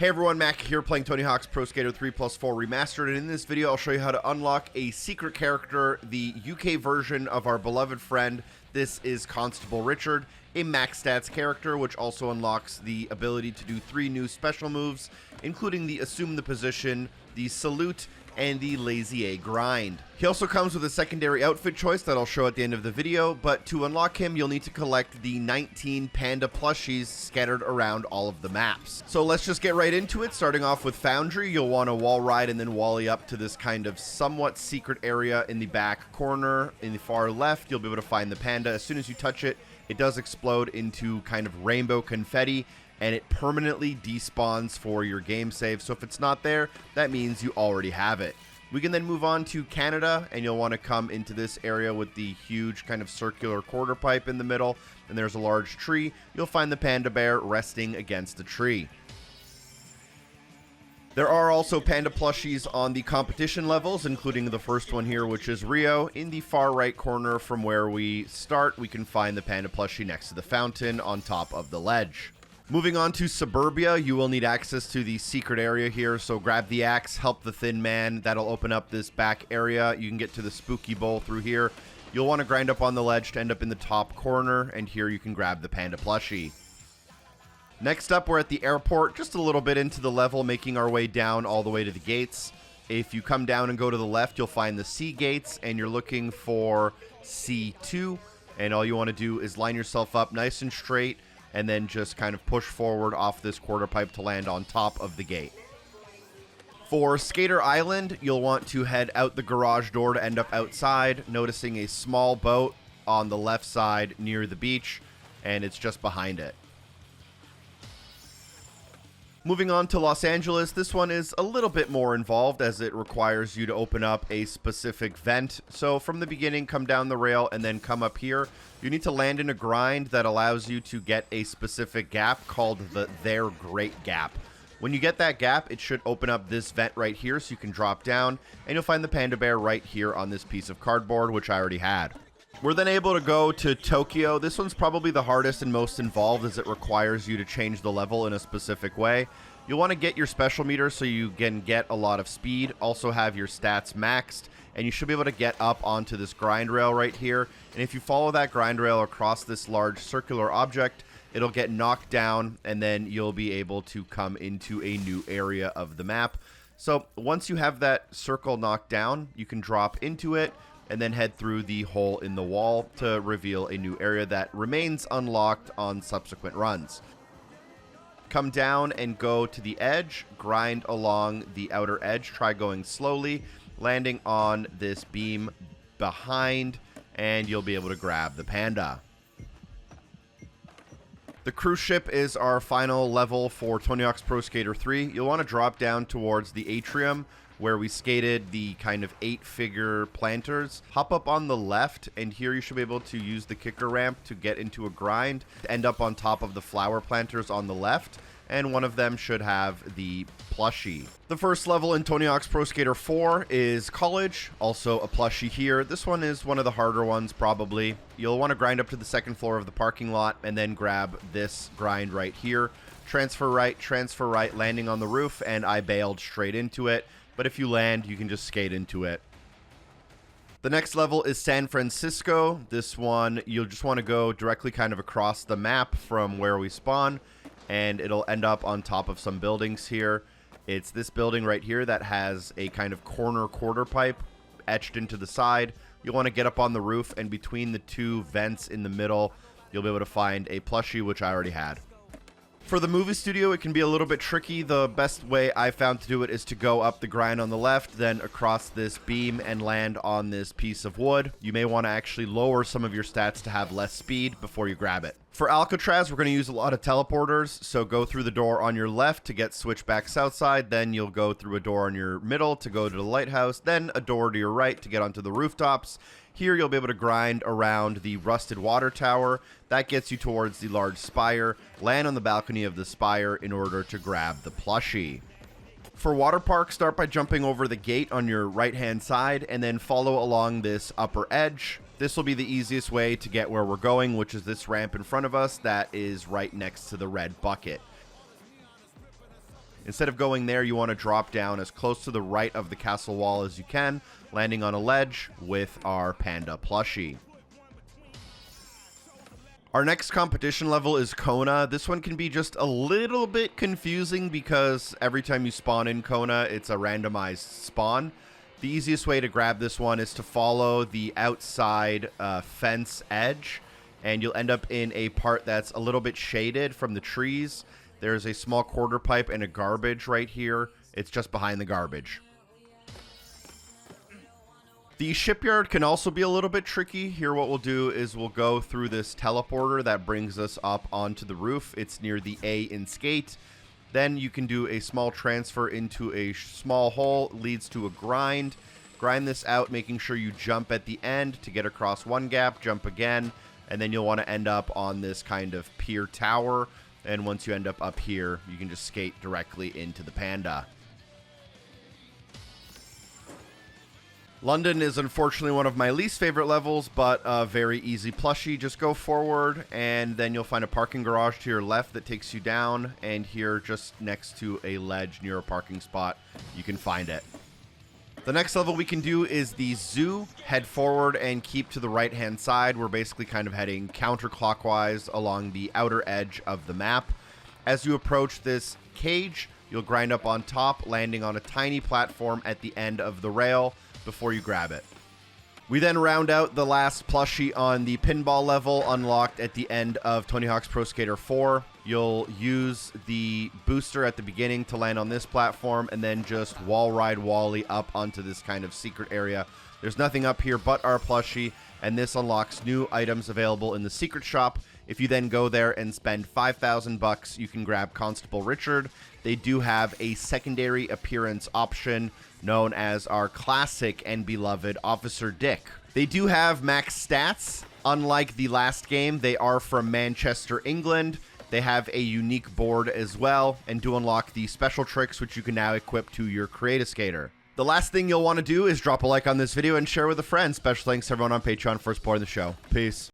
Hey everyone, Mac here playing Tony Hawk's Pro Skater 3 Plus 4 Remastered, and in this video I'll show you how to unlock a secret character, the UK version of our beloved friend. This is Constable Richard, a max stats character, which also unlocks the ability to do 3 new special moves, including the Assume the Position, the Salute, and the Lazy A Grind. He also comes with a secondary outfit choice that I'll show at the end of the video, but to unlock him you'll need to collect the 19 Panda Plushies scattered around all of the maps. So let's just get right into it. Starting off with Foundry, you'll want to wall ride and then wally up to this kind of somewhat secret area in the back corner. In the far left you'll be able to find the Panda. As soon as you touch it, it does explode into kind of rainbow confetti, and it permanently despawns for your game save. So if it's not there, that means you already have it. We can then move on to Canada, and you'll want to come into this area with the huge kind of circular quarter pipe in the middle, and there's a large tree. You'll find the panda bear resting against the tree. There are also Panda Plushies on the competition levels, including the first one here, which is Rio. In the far right corner from where we start, we can find the Panda Plushie next to the fountain on top of the ledge. Moving on to Suburbia, you will need access to the secret area here, so grab the axe, help the thin man. That'll open up this back area. You can get to the spooky bowl through here. You'll want to grind up on the ledge to end up in the top corner, and here you can grab the Panda Plushie. Next up, we're at the airport, just a little bit into the level, making our way down all the way to the gates. If you come down and go to the left, you'll find the C gates, and you're looking for C2, and all you want to do is line yourself up nice and straight, and then just kind of push forward off this quarter pipe to land on top of the gate. For Skater Island, you'll want to head out the garage door to end up outside, noticing a small boat on the left side near the beach, and it's just behind it. Moving on to Los Angeles, this one is a little bit more involved as it requires you to open up a specific vent. So from the beginning, come down the rail and then come up here. You need to land in a grind that allows you to get a specific gap called the They're Great gap. When you get that gap, it should open up this vent right here so you can drop down, and you'll find the panda bear right here on this piece of cardboard, which I already had. We're then able to go to Tokyo. This one's probably the hardest and most involved as it requires you to change the level in a specific way. You'll want to get your special meter so you can get a lot of speed, also have your stats maxed, and you should be able to get up onto this grind rail right here. And if you follow that grind rail across this large circular object, it'll get knocked down, and then you'll be able to come into a new area of the map. So once you have that circle knocked down, you can drop into it, and then head through the hole in the wall to reveal a new area that remains unlocked on subsequent runs. Come down and go to the edge, grind along the outer edge, try going slowly, landing on this beam behind, and you'll be able to grab the panda. The cruise ship is our final level for Tony Hawk's Pro Skater 3. You'll want to drop down towards the atrium where we skated the kind of 8-figure planters. Hop up on the left, and here you should be able to use the kicker ramp to get into a grind, to end up on top of the flower planters on the left, and one of them should have the plushie. The first level in Tony Hawk's Pro Skater 4 is College, also a plushie here. This one is one of the harder ones probably. You'll want to grind up to the second floor of the parking lot and then grab this grind right here. Transfer right, landing on the roof, and I bailed straight into it. But if you land, you can just skate into it. The next level is San Francisco. This one, you'll just want to go directly kind of across the map from where we spawn, and it'll end up on top of some buildings here. It's this building right here that has a kind of corner quarter pipe etched into the side. You'll want to get up on the roof, and between the two vents in the middle, you'll be able to find a plushie, which I already had. For the movie studio, it can be a little bit tricky. The best way I found to do it is to go up the grind on the left, then across this beam and land on this piece of wood. You may want to actually lower some of your stats to have less speed before you grab it. For Alcatraz, we're going to use a lot of teleporters, so go through the door on your left to get switched back south side, then you'll go through a door on your middle to go to the lighthouse, then a door to your right to get onto the rooftops. Here you'll be able to grind around the rusted water tower. That gets you towards the large spire. Land on the balcony of the spire in order to grab the plushie. For WATERPARK, start by jumping over the gate on your right-hand side and then follow along this upper edge. This will be the easiest way to get where we're going, which is this ramp in front of us that is right next to the red bucket. Instead of going there, you want to drop down as close to the right of the castle wall as you can, landing on a ledge with our Panda plushie. Our next competition level is KONA. This one can be just a little bit confusing because every time you spawn in KONA, it's a randomized spawn. The easiest way to grab this one is to follow the outside fence edge, and you'll end up in a part that's a little bit shaded from the trees. There's a small quarter pipe and a garbage right here. It's just behind the garbage. The shipyard can also be a little bit tricky. Here what we'll do is we'll go through this teleporter that brings us up onto the roof. It's near the A in skate. Then you can do a small transfer into a small hole, leads to a grind. Grind this out, making sure you jump at the end to get across one gap, jump again, and then you'll want to end up on this kind of pier tower. And once you end up here, you can just skate directly into the Panda. London is unfortunately one of my least favorite levels, but a very easy plushie. Just go forward, and then you'll find a parking garage to your left that takes you down, and here just next to a ledge near a parking spot, you can find it. The next level we can do is the zoo. Head forward and keep to the right-hand side. We're basically kind of heading counterclockwise along the outer edge of the map. As you approach this cage, you'll grind up on top, landing on a tiny platform at the end of the rail before you grab it. We then round out the last plushie on the pinball level, unlocked at the end of Tony Hawk's Pro Skater 4. You'll use the booster at the beginning to land on this platform, and then just wall ride Wally up onto this kind of secret area. There's nothing up here but our plushie, and this unlocks new items available in the secret shop. If you then go there and spend 5,000 bucks, you can grab Constable Richard. They do have a secondary appearance option known as our classic and beloved Officer Dick. They do have max stats. Unlike the last game, they are from Manchester, England. They have a unique board as well, and do unlock the special tricks, which you can now equip to your Create-A-Skater. The last thing you'll want to do is drop a like on this video and share with a friend. Special thanks to everyone on Patreon for supporting the show. Peace.